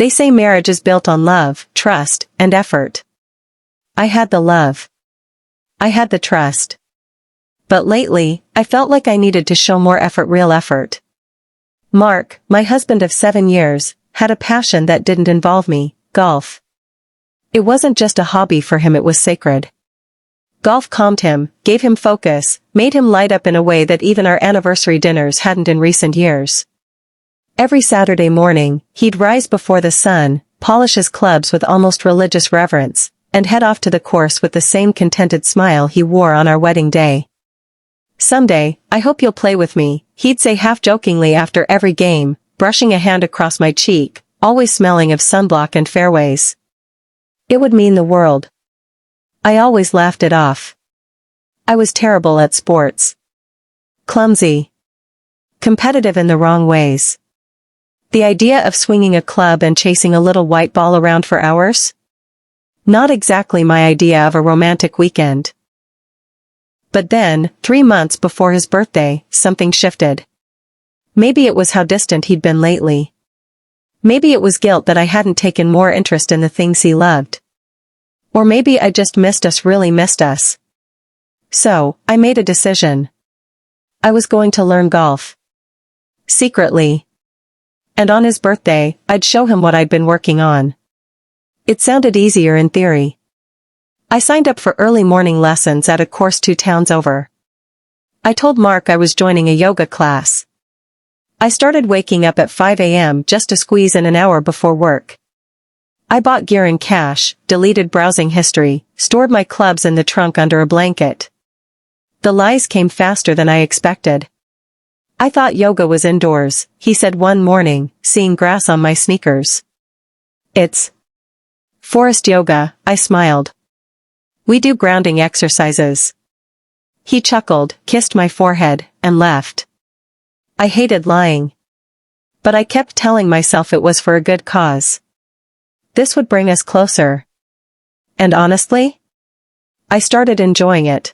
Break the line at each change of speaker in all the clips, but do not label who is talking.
They say marriage is built on love, trust, and effort. I had the love. I had the trust. But lately, I felt like I needed to show more effort, real effort. Mark, my husband of 7 years, had a passion that didn't involve me, golf. It wasn't just a hobby for him, it was sacred. Golf calmed him, gave him focus, made him light up in a way that even our anniversary dinners hadn't in recent years. Every Saturday morning, he'd rise before the sun, polish his clubs with almost religious reverence, and head off to the course with the same contented smile he wore on our wedding day. "Someday, I hope you'll play with me," he'd say half-jokingly after every game, brushing a hand across my cheek, always smelling of sunblock and fairways. It would mean the world. I always laughed it off. I was terrible at sports. Clumsy. Competitive in the wrong ways. The idea of swinging a club and chasing a little white ball around for hours? Not exactly my idea of a romantic weekend. But then, 3 months before his birthday, something shifted. Maybe it was how distant he'd been lately. Maybe it was guilt that I hadn't taken more interest in the things he loved. Or maybe I just really missed us. So, I made a decision. I was going to learn golf. Secretly. And on his birthday, I'd show him what I'd been working on. It sounded easier in theory. I signed up for early morning lessons at a course 2 towns over. I told Mark I was joining a yoga class. I started waking up at 5 a.m. just to squeeze in an hour before work. I bought gear in cash, deleted browsing history, stored my clubs in the trunk under a blanket. The lies came faster than I expected. "I thought yoga was indoors," he said one morning, seeing grass on my sneakers. "It's forest yoga," I smiled. "We do grounding exercises." He chuckled, kissed my forehead, and left. I hated lying. But I kept telling myself it was for a good cause. This would bring us closer. And honestly, I started enjoying it.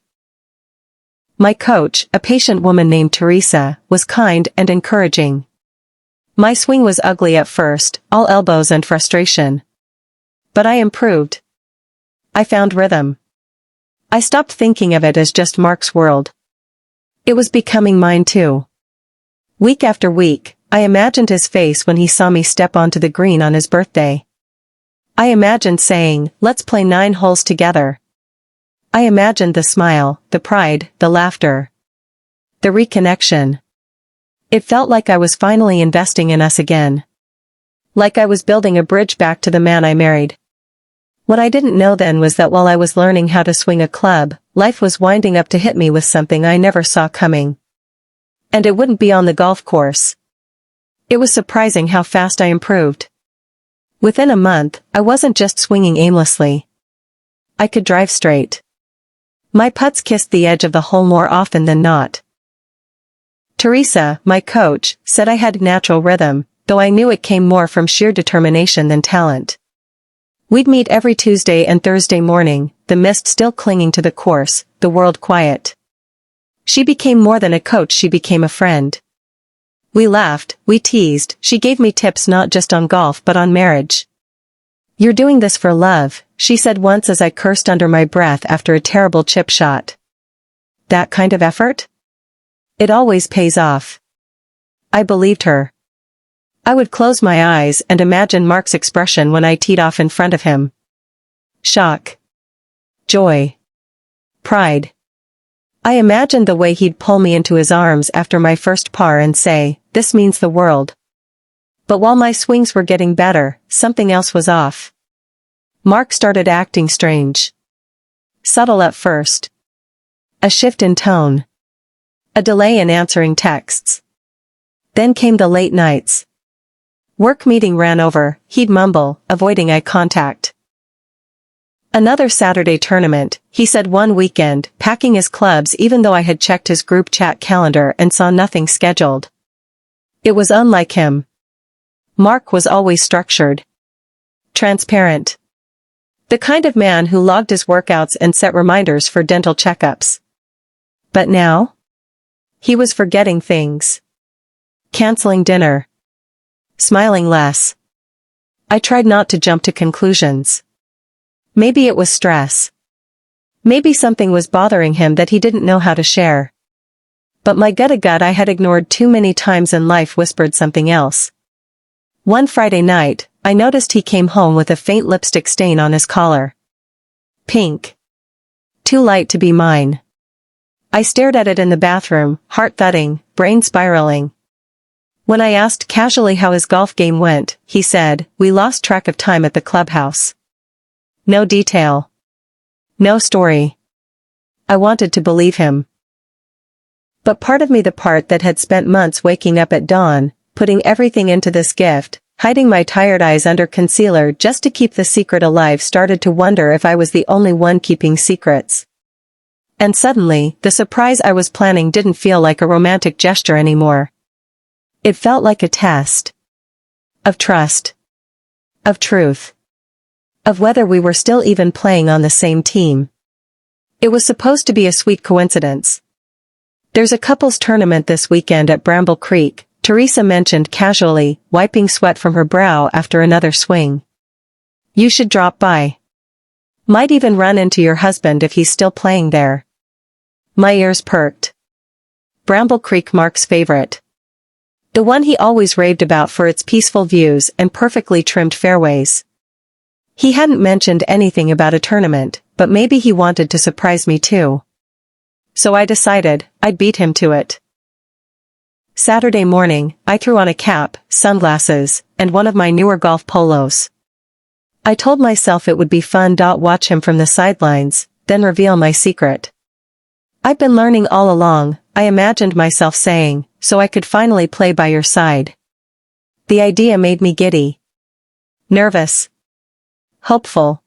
My coach, a patient woman named Teresa, was kind and encouraging. My swing was ugly at first, all elbows and frustration. But I improved. I found rhythm. I stopped thinking of it as just Mark's world. It was becoming mine too. Week after week, I imagined his face when he saw me step onto the green on his birthday. I imagined saying, "Let's play 9 holes together." I imagined the smile, the pride, the laughter. The reconnection. It felt like I was finally investing in us again. Like I was building a bridge back to the man I married. What I didn't know then was that while I was learning how to swing a club, life was winding up to hit me with something I never saw coming. And it wouldn't be on the golf course. It was surprising how fast I improved. Within a month, I wasn't just swinging aimlessly. I could drive straight. My putts kissed the edge of the hole more often than not. Teresa, my coach, said I had natural rhythm, though I knew it came more from sheer determination than talent. We'd meet every Tuesday and Thursday morning, the mist still clinging to the course, the world quiet. She became more than a coach, she became a friend. We laughed, we teased, she gave me tips not just on golf but on marriage. "You're doing this for love," she said once as I cursed under my breath after a terrible chip shot. That kind of effort? It always pays off. I believed her. I would close my eyes and imagine Mark's expression when I teed off in front of him. Shock. Joy. Pride. I imagined the way he'd pull me into his arms after my first par and say, "This means the world." But while my swings were getting better, something else was off. Mark started acting strange. Subtle at first. A shift in tone. A delay in answering texts. Then came the late nights. Work meeting ran over, he'd mumble, avoiding eye contact. "Another Saturday tournament," he said one weekend, packing his clubs even though I had checked his group chat calendar and saw nothing scheduled. It was unlike him. Mark was always structured. Transparent. The kind of man who logged his workouts and set reminders for dental checkups. But now? He was forgetting things. Canceling dinner. Smiling less. I tried not to jump to conclusions. Maybe it was stress. Maybe something was bothering him that he didn't know how to share. But my gut I had ignored too many times in life whispered something else. One Friday night, I noticed he came home with a faint lipstick stain on his collar. Pink. Too light to be mine. I stared at it in the bathroom, heart thudding, brain spiraling. When I asked casually how his golf game went, he said, "We lost track of time at the clubhouse." No detail. No story. I wanted to believe him. But part of me, the part that had spent months waking up at dawn, putting everything into this gift, hiding my tired eyes under concealer just to keep the secret alive, started to wonder if I was the only one keeping secrets. And suddenly, the surprise I was planning didn't feel like a romantic gesture anymore. It felt like a test. Of trust. Of truth. Of whether we were still even playing on the same team. It was supposed to be a sweet coincidence. "There's a couples tournament this weekend at Bramble Creek," Teresa mentioned casually, wiping sweat from her brow after another swing. "You should drop by. Might even run into your husband if he's still playing there." My ears perked. Bramble Creek, Mark's favorite. The one he always raved about for its peaceful views and perfectly trimmed fairways. He hadn't mentioned anything about a tournament, but maybe he wanted to surprise me too. So I decided I'd beat him to it. Saturday morning, I threw on a cap, sunglasses, and one of my newer golf polos. I told myself it would be fun. Watch him from the sidelines, then reveal my secret. "I've been learning all along," I imagined myself saying, "so I could finally play by your side." The idea made me giddy. Nervous. Hopeful.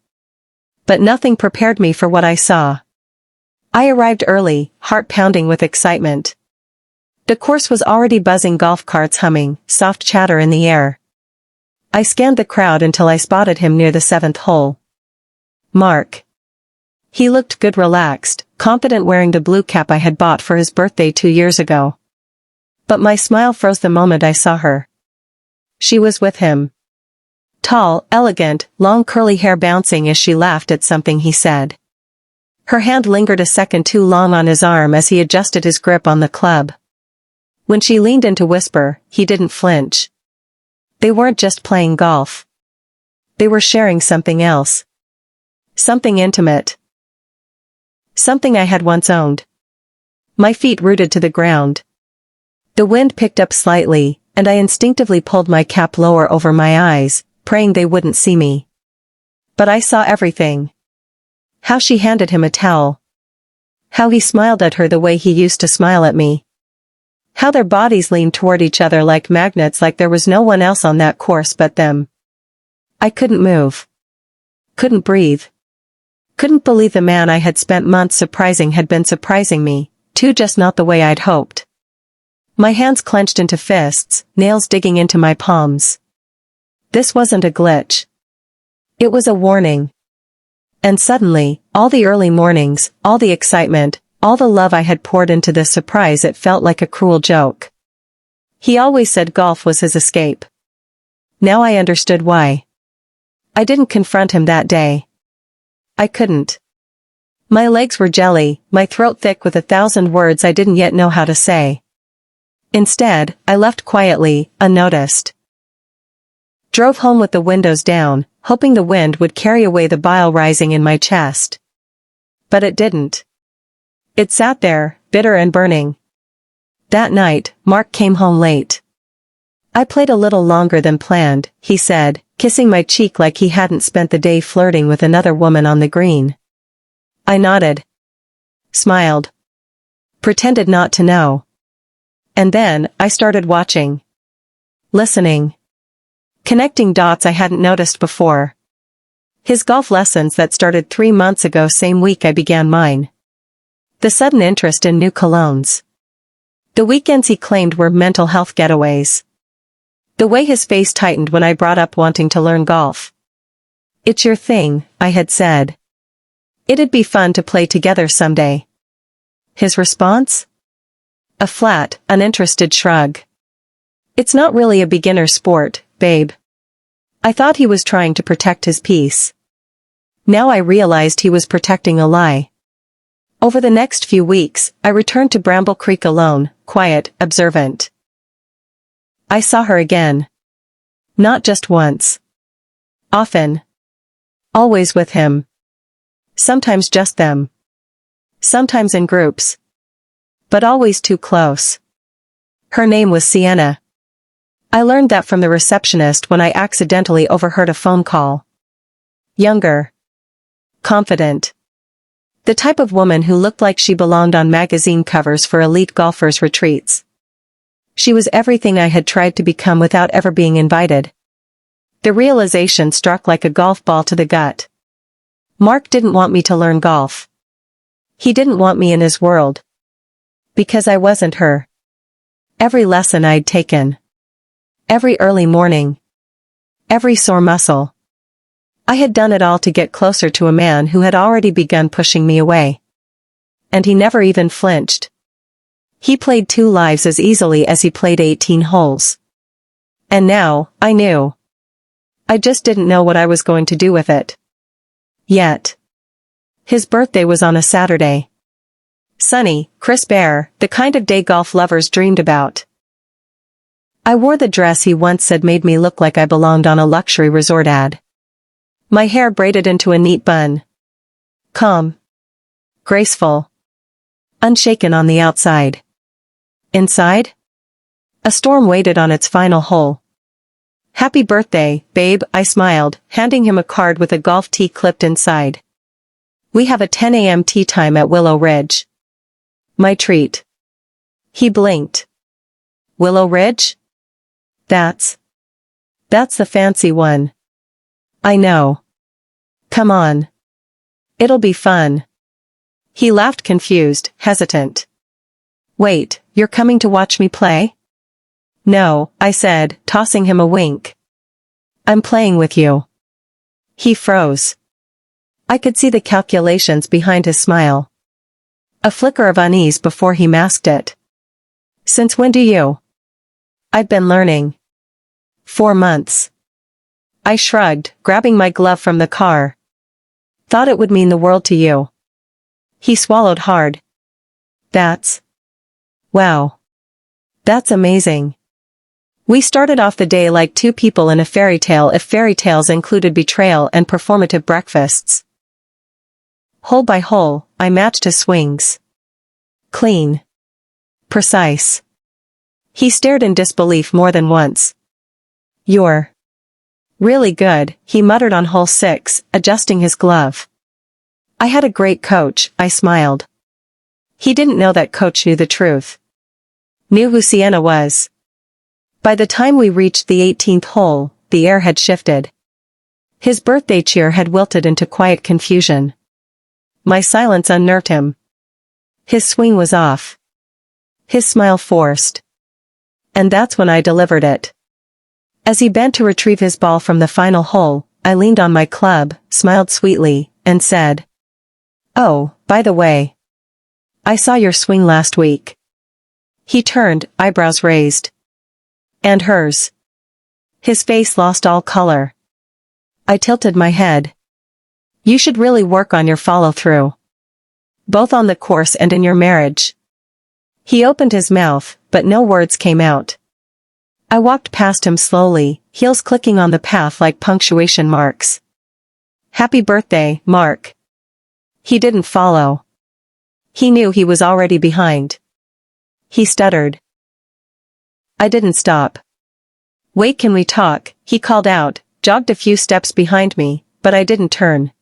But nothing prepared me for what I saw. I arrived early, heart pounding with excitement. The course was already buzzing, golf carts humming, soft chatter in the air. I scanned the crowd until I spotted him near the 7th hole. Mark. He looked good, relaxed, confident, wearing the blue cap I had bought for his birthday 2 years ago. But my smile froze the moment I saw her. She was with him. Tall, elegant, long curly hair bouncing as she laughed at something he said. Her hand lingered a second too long on his arm as he adjusted his grip on the club. When she leaned in to whisper, he didn't flinch. They weren't just playing golf. They were sharing something else. Something intimate. Something I had once owned. My feet rooted to the ground. The wind picked up slightly, and I instinctively pulled my cap lower over my eyes, praying they wouldn't see me. But I saw everything. How she handed him a towel. How he smiled at her the way he used to smile at me. How their bodies leaned toward each other like magnets, like there was no one else on that course but them. I couldn't move. Couldn't breathe. Couldn't believe the man I had spent months surprising had been surprising me, too, just not the way I'd hoped. My hands clenched into fists, nails digging into my palms. This wasn't a glitch. It was a warning. And suddenly, all the early mornings, all the excitement, all the love I had poured into this surprise, it felt like a cruel joke. He always said golf was his escape. Now I understood why. I didn't confront him that day. I couldn't. My legs were jelly, my throat thick with 1,000 words I didn't yet know how to say. Instead, I left quietly, unnoticed. Drove home with the windows down, hoping the wind would carry away the bile rising in my chest. But it didn't. It sat there, bitter and burning. That night, Mark came home late. "I played a little longer than planned," he said, kissing my cheek like he hadn't spent the day flirting with another woman on the green. I nodded. Smiled. Pretended not to know. And then, I started watching. Listening. Connecting dots I hadn't noticed before. His golf lessons that started 3 months ago, same week I began mine. The sudden interest in new colognes. The weekends he claimed were mental health getaways. The way his face tightened when I brought up wanting to learn golf. "It's your thing," I had said. "It'd be fun to play together someday." His response? A flat, uninterested shrug. "It's not really a beginner sport, babe. I thought he was trying to protect his peace. Now I realized he was protecting a lie. Over the next few weeks, I returned to Bramble Creek alone, quiet, observant. I saw her again. Not just once. Often. Always with him. Sometimes just them. Sometimes in groups. But always too close. Her name was Sienna. I learned that from the receptionist when I accidentally overheard a phone call. Younger. Confident. The type of woman who looked like she belonged on magazine covers for elite golfers' retreats. She was everything I had tried to become without ever being invited. The realization struck like a golf ball to the gut. Mark didn't want me to learn golf. He didn't want me in his world. Because I wasn't her. Every lesson I'd taken. Every early morning. Every sore muscle. I had done it all to get closer to a man who had already begun pushing me away. And he never even flinched. He played 2 lives as easily as he played 18 holes. And now, I knew. I just didn't know what I was going to do with it. Yet. His birthday was on a Saturday. Sunny, crisp air, the kind of day golf lovers dreamed about. I wore the dress he once said made me look like I belonged on a luxury resort ad. My hair braided into a neat bun. Calm. Graceful. Unshaken on the outside. Inside? A storm waited on its final hole. Happy birthday, babe, I smiled, handing him a card with a golf tee clipped inside. We have a 10 a.m. tea time at Willow Ridge. My treat. He blinked. Willow Ridge? That's the fancy one. I know. Come on. It'll be fun. He laughed confused, hesitant. Wait, you're coming to watch me play? No, I said, tossing him a wink. I'm playing with you. He froze. I could see the calculations behind his smile. A flicker of unease before he masked it. Since when do you? I'd been learning. 4 months. I shrugged, grabbing my glove from the car. Thought it would mean the world to you. He swallowed hard. Wow. That's amazing. We started off the day like 2 people in a fairy tale if fairy tales included betrayal and performative breakfasts. Hole by hole, I matched his swings. Clean. Precise. He stared in disbelief more than once. You're really good, he muttered on hole 6, adjusting his glove. I had a great coach, I smiled. He didn't know that coach knew the truth. Knew who Sienna was. By the time we reached the 18th hole, the air had shifted. His birthday cheer had wilted into quiet confusion. My silence unnerved him. His swing was off. His smile forced. And that's when I delivered it. As he bent to retrieve his ball from the final hole, I leaned on my club, smiled sweetly, and said, "Oh, by the way. I saw your swing last week." He turned, eyebrows raised. And hers. His face lost all color. I tilted my head. You should really work on your follow-through. Both on the course and in your marriage. He opened his mouth, but no words came out. I walked past him slowly, heels clicking on the path like punctuation marks. Happy birthday, Mark. He didn't follow. He knew he was already behind. He stuttered. I didn't stop. Wait, can we talk? He called out, jogged a few steps behind me, but I didn't turn.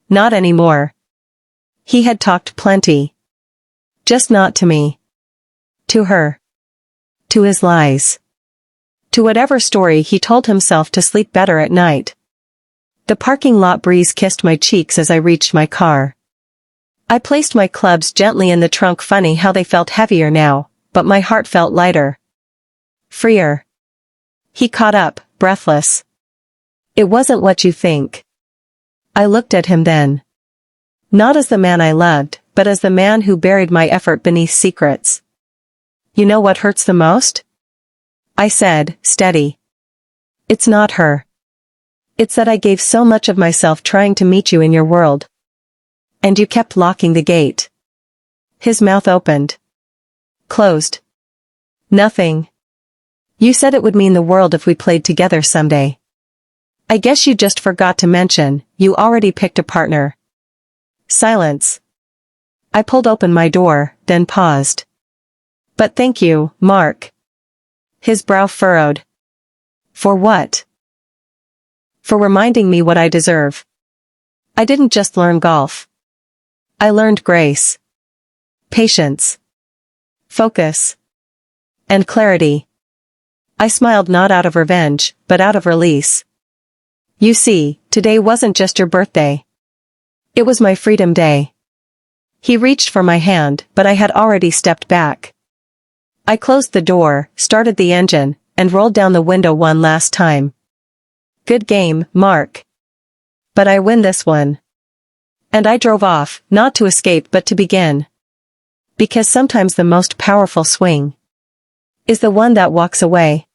Not anymore. He had talked plenty. Just not to me. To her. To his lies. To whatever story he told himself to sleep better at night. The parking lot breeze kissed my cheeks as I reached my car. I placed my clubs gently in the trunk. Funny how they felt heavier now, but my heart felt lighter. Freer. He caught up, breathless. It wasn't what you think. I looked at him then. Not as the man I loved, but as the man who buried my effort beneath secrets. You know what hurts the most? I said, steady. It's not her. It's that I gave so much of myself trying to meet you in your world. And you kept locking the gate. His mouth opened. Closed. Nothing. You said it would mean the world if we played together someday. I guess you just forgot to mention, you already picked a partner. Silence. I pulled open my door, then paused. But thank you, Mark. His brow furrowed. For what? For reminding me what I deserve. I didn't just learn golf. I learned grace. Patience. Focus. And clarity. I smiled not out of revenge, but out of release. You see, today wasn't just your birthday. It was my freedom day. He reached for my hand, but I had already stepped back. I closed the door, started the engine, and rolled down the window one last time. Good game, Mark. But I win this one. And I drove off, not to escape but to begin. Because sometimes the most powerful swing is the one that walks away.